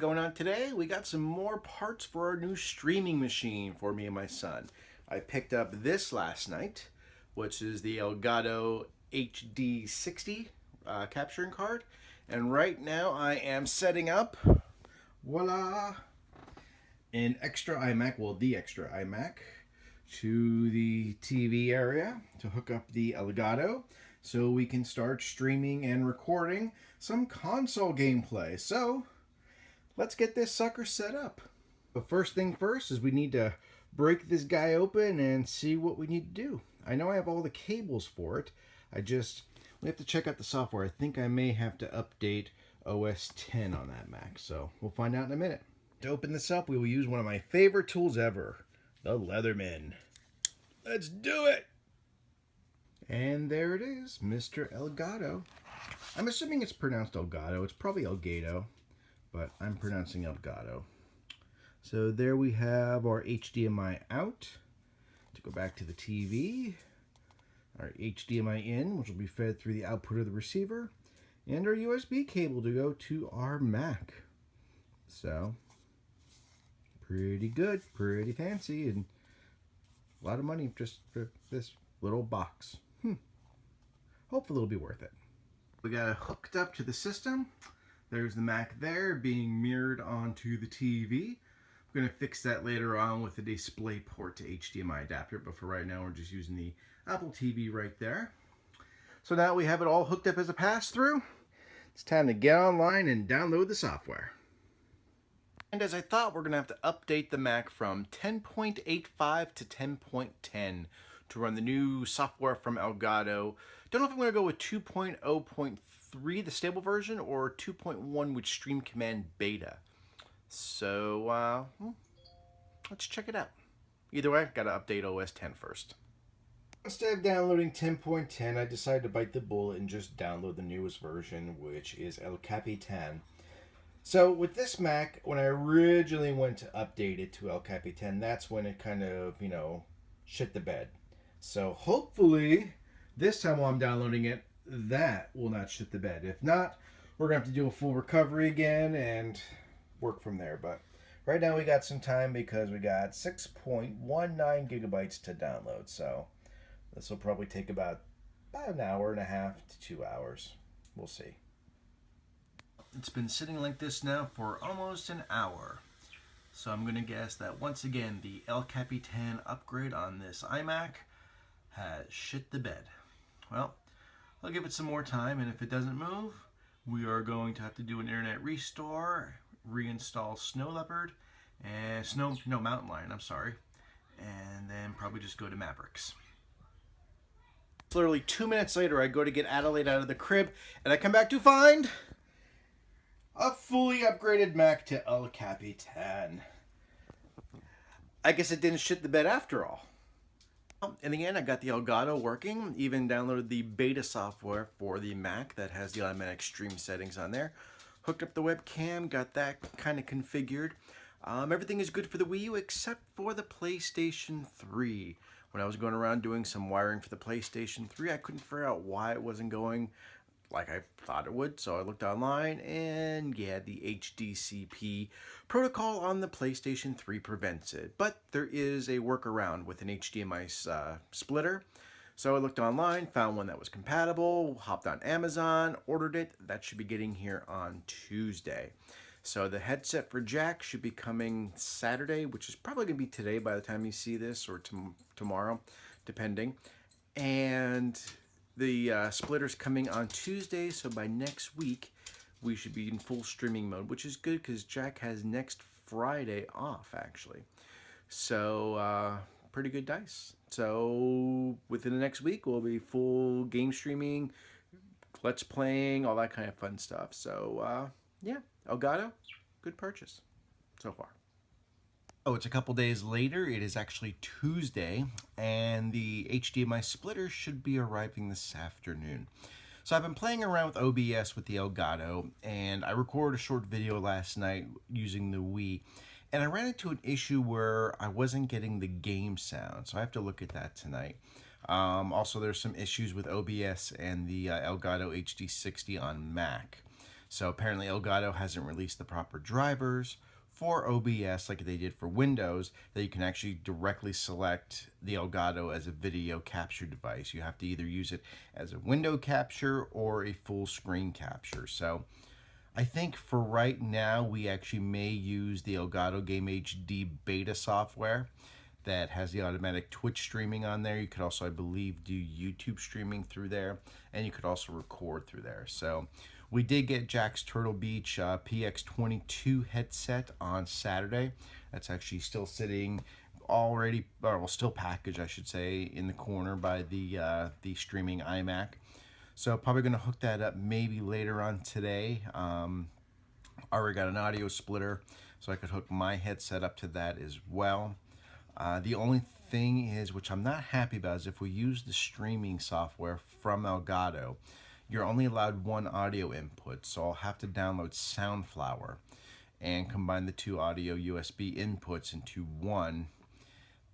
going on today? We got some more parts for our new streaming machine for me and my son. I picked up this last night, which is the Elgato HD60 capturing card. And right now I am setting up, voila, an extra iMac, well, the extra iMac, to the TV area to hook up the Elgato so we can start streaming and recording some console gameplay. So let's get this we set up. The first thing first is we need to break this guy open and see what we need to do. I know I have all the cables for it. We have to check out the software. I think I may have to update OS 10 on that Mac, so we'll find out in a minute. To open this up, we will use one of my favorite tools ever, the Leatherman. Let's do it! And there it is, Mr. Elgato. I'm assuming it's pronounced Elgato. It's probably Elgato, but I'm pronouncing Elgato. So there we have our HDMI out to go back to the TV, our HDMI in, which will be fed through the output of the receiver, and our USB cable to go to our Mac. So, pretty good, pretty fancy, and a lot of money just for this little box. Hopefully it'll be worth it. We got it hooked up to the system. There's the Mac there being mirrored onto the TV. I'm going to fix that later on with a display port to HDMI adapter, but for right now we're just using the Apple TV right there. So now we have it all hooked up as a pass-through. It's time to get online and download the software. And as I thought, we're going to have to update the Mac from 10.85 to 10.10 to run the new software from Elgato. Don't know if I'm going to go with 2.0.3, the stable version, or 2.1 with Stream Command Beta. So, let's check it out. Either way, got to update OS 10 first. Instead of downloading 10.10, I decided to bite the bullet and just download the newest version, which is El Capitan. So with this Mac, when I originally went to update it to El Capitan, that's when it kind of, shit the bed. So hopefully, this time while I'm downloading it, that will not shit the bed. If not, we're going to have to do a full recovery again and work from there. But right now we got some time because we got 6.19 gigabytes to download. So this will probably take about an hour and a half to 2 hours. We'll see. It's been sitting like this now for almost an hour. So I'm going to guess that once again the El Capitan upgrade on this iMac has shit the bed. Well, I'll give it some more time, and if it doesn't move, we are going to have to do an internet restore, reinstall Snow Leopard, and Mountain Lion, I'm sorry, and then probably just go to Mavericks. Literally 2 minutes later, I go to get Adelaide out of the crib, and I come back to find a fully upgraded Mac to El Capitan. I guess it didn't shit the bed after all. In the end, I got the Elgato working, even downloaded the beta software for the Mac that has the automatic stream settings on there. Hooked up the webcam, got that kind of configured. Everything is good for the Wii U except for the PlayStation 3. When I was going around doing some wiring for the PlayStation 3, I couldn't figure out why it wasn't going like I thought it would, so I looked online, and yeah, the HSCP protocol on the PlayStation 3 prevents it. But there is a workaround with an HDMI splitter. So I looked online, found one that was compatible, hopped on Amazon, ordered it. That should be getting here on Tuesday. So the headset for jack should be coming Saturday, which is probably going to be today by the time you see this, or tomorrow, depending. And the splitter's coming on Tuesday, so by next week we should be in full streaming mode, which is good because Jack has next Friday off, actually. So, pretty good dice. So, within the next week, we'll be full game streaming, let's playing, all that kind of fun stuff. So, yeah, Elgato, good purchase so far. Oh, it's a couple days later. It is actually Tuesday, and the HDMI splitter should be arriving this afternoon. So I've been playing around with OBS with the Elgato, and I recorded a short video last night using the Wii, and I ran into an issue where I wasn't getting the game sound, so I have to look at that tonight. Also, there's some issues with OBS and the Elgato HD60 on Mac. So apparently Elgato hasn't released the proper drivers for OBS like they did for Windows, that you can actually directly select the Elgato as a video capture device. You have to either use it as a window capture or a full screen capture. So I think for right now, we actually may use the Elgato Game HD beta software that has the automatic Twitch streaming on there. You could also, I believe, do YouTube streaming through there, and you could also record through there. So we did get Jack's Turtle Beach PX22 headset on Saturday. That's actually still sitting already, or well, still packaged, I should say, in the corner by the streaming iMac. So probably going to hook that up maybe later on today. I already got an audio splitter, so I could hook my headset up to that as well. The only thing is, which I'm not happy about, is if we use the streaming software from Elgato, you're only allowed one audio input. So I'll have to download Soundflower and combine the two audio USB inputs into one.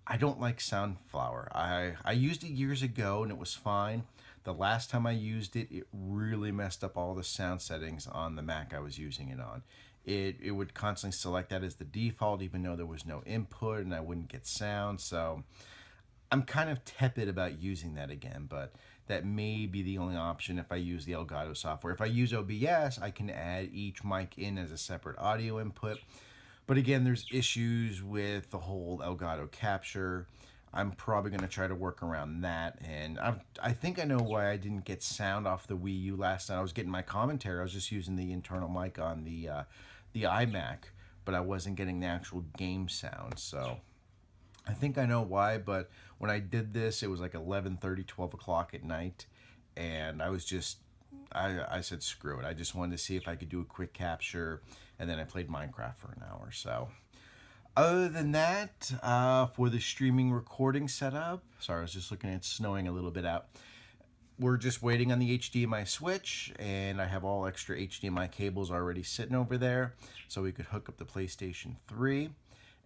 I don't like Soundflower. I used it years ago and it was fine. The last time I used it, it really messed up all the sound settings on the Mac I was using it on. It would constantly select that as the default even though there was no input and I wouldn't get sound. So I'm kind of tepid about using that again, but that may be the only option if I use the Elgato software. If I use OBS, I can add each mic in as a separate audio input. But again, there's issues with the whole Elgato capture. I'm probably going to try to work around that. And I think I know why I didn't get sound off the Wii U last night. I was getting my commentary. I was just using the internal mic on the iMac, but I wasn't getting the actual game sound. So I think I know why, but when I did this, it was like 11:30, 12 o'clock at night. And I was just, I said, screw it. I just wanted to see if I could do a quick capture. And then I played Minecraft for an hour. So other than that, for the streaming recording setup, sorry, I was just looking at it snowing a little bit out. We're just waiting on the HDMI switch, and I have all extra HDMI cables already sitting over there, so we could hook up the PlayStation 3,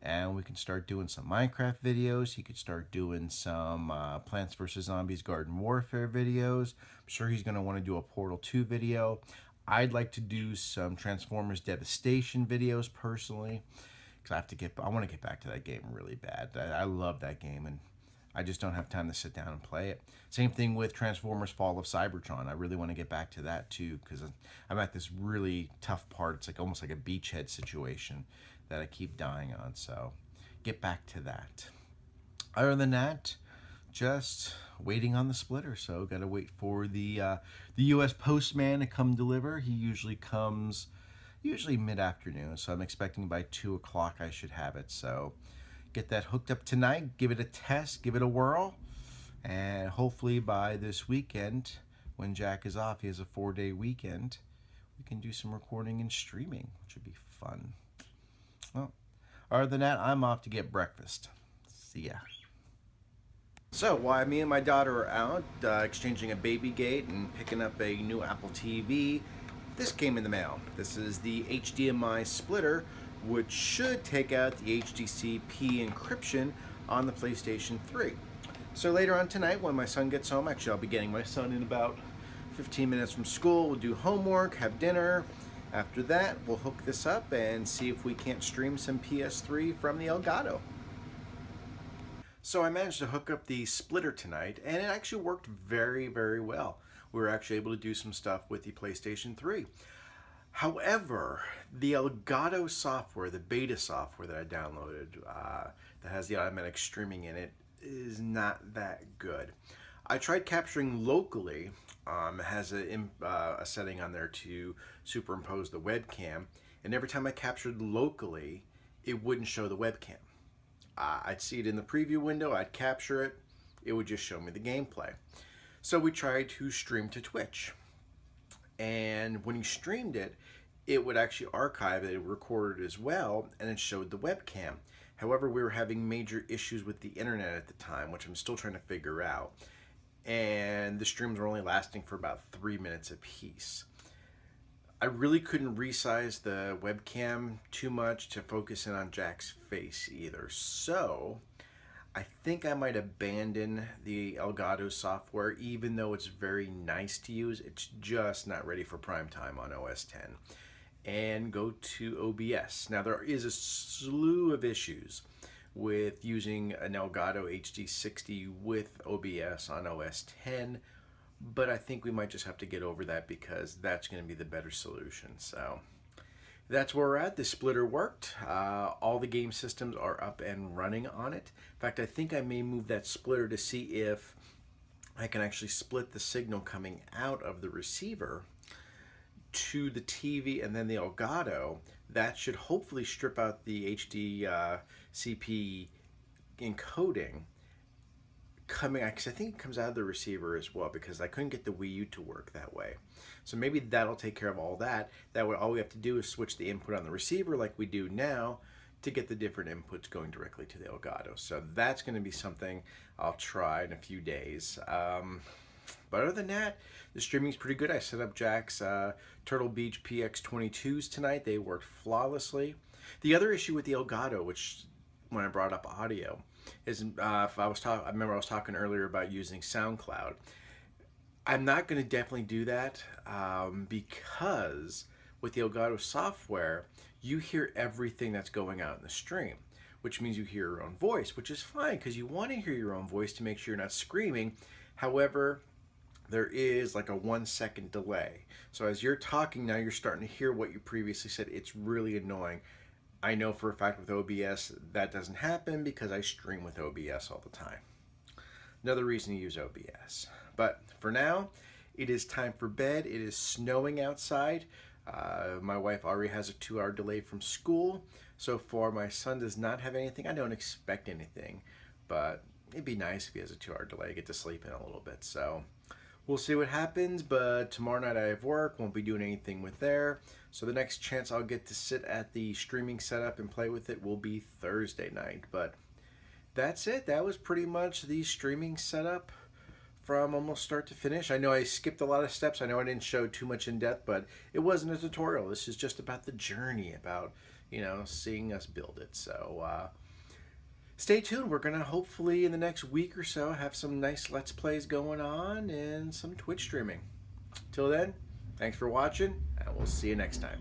and we can start doing some Minecraft videos. He could start doing some Plants vs. Zombies Garden Warfare videos. I'm sure he's going to want to do a Portal 2 video. I'd like to do some Transformers Devastation videos personally, because I want to get back to that game really bad. I love that game, and I just don't have time to sit down and play it. Same thing with Transformers Fall of Cybertron. I really want to get back to that too, because I'm at this really tough part. It's like almost like a beachhead situation that I keep dying on. So get back to that. Other than that, just waiting on the splitter. So got to wait for the U.S. postman to come deliver. He usually comes mid-afternoon, so I'm expecting by 2 o'clock I should have it. So get that hooked up tonight, give it a test, give it a whirl, and hopefully by this weekend, when Jack is off, he has a 4-day weekend, we can do some recording and streaming, which would be fun. Well, other than that, I'm off to get breakfast. See ya. So while me and my daughter are out exchanging a baby gate and picking up a new Apple TV, this came in the mail. This is the HDMI splitter, which should take out the HSCP encryption on the PlayStation 3. So later on tonight, when my son gets home, actually I'll be getting my son in about 15 minutes from school, we'll do homework, have dinner. After that, we'll hook this up and see if we can't stream some PS3 from the Elgato. So I managed to hook up the splitter tonight, and it actually worked very, very well. We were actually able to do some stuff with the PlayStation 3. However, the Elgato software, the beta software that I downloaded that has the automatic streaming in it, is not that good. I tried capturing locally. It has a setting on there to superimpose the webcam, and every time I captured locally, it wouldn't show the webcam. I'd see it in the preview window, I'd capture it, it would just show me the gameplay. So we tried to stream to Twitch. And when you streamed it, it would actually archive it, recorded as well, and it showed the webcam. However, we were having major issues with the internet at the time, which I'm still trying to figure out. And the streams were only lasting for about 3 minutes apiece. I really couldn't resize the webcam too much to focus in on Jack's face either. So I think I might abandon the Elgato software, even though it's very nice to use. It's just not ready for prime time on OS 10. And go to OBS. Now, there is a slew of issues with using an Elgato HD60 with OBS on OS 10, but I think we might just have to get over that because that's going to be the better solution. So that's where we're at. The splitter worked. All the game systems are up and running on it. In fact, I think I may move that splitter to see if I can actually split the signal coming out of the receiver to the TV and then the Elgato. That should hopefully strip out the HDCP encoding coming, because I think it comes out of the receiver as well, because I couldn't get the Wii U to work that way. So maybe that'll take care of all that. That way all we have to do is switch the input on the receiver like we do now to get the different inputs going directly to the Elgato. So that's going to be something I'll try in a few days. But other than that, the streaming's pretty good. I set up Jack's Turtle Beach PX22s tonight. They worked flawlessly. The other issue with the Elgato, which when I brought up audio, is I remember I was talking earlier about using SoundCloud. I'm not going to definitely do that because with the Elgato software, you hear everything that's going out in the stream, which means you hear your own voice, which is fine because you want to hear your own voice to make sure you're not screaming. However, there is like a 1 second delay. So as you're talking now, you're starting to hear what you previously said. It's really annoying. I know for a fact with OBS that doesn't happen because I stream with OBS all the time. Another reason to use OBS. But for now, it is time for bed. It is snowing outside. My wife already has a 2-hour delay from school. So far, my son does not have anything. I don't expect anything, but it'd be nice if he has a 2-hour delay. I get to sleep in a little bit. So we'll see what happens, but tomorrow night I have work. Won't be doing anything with there. So the next chance I'll get to sit at the streaming setup and play with it will be Thursday night. But that's it. That was pretty much the streaming setup from almost start to finish. I know I skipped a lot of steps. I know I didn't show too much in depth, but it wasn't a tutorial. This is just about the journey, about, seeing us build it. So stay tuned. We're going to hopefully in the next week or so have some nice Let's Plays going on and some Twitch streaming. Till then, thanks for watching, and we'll see you next time.